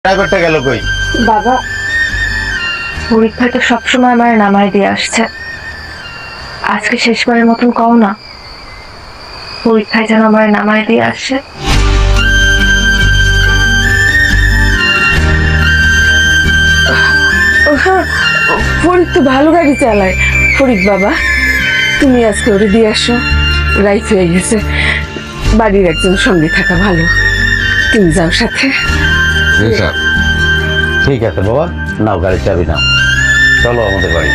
ড্রাইভারটা গেল কই? বাবা, পরীক্ষায় তো সবসময় আমার নামায় দিয়ে আসছে, আজকে শেষবারের মতন কও না, পরীক্ষায় যেন আমার নামায় দিয়ে আসছে। ফরিদ তো ভালো গাড়ি চালায়। ফরিদ বাবা, তুমি আজকে ওরে দিয়ে আসো, রাইত হয়ে গেছে, বাড়ির একজন সঙ্গে থাকা ভালো, তুমি যাও সাথে। ঠিক আছে বাবা, নাও গাড়ির চাবি নাও, চলো আমাদের বাড়ি।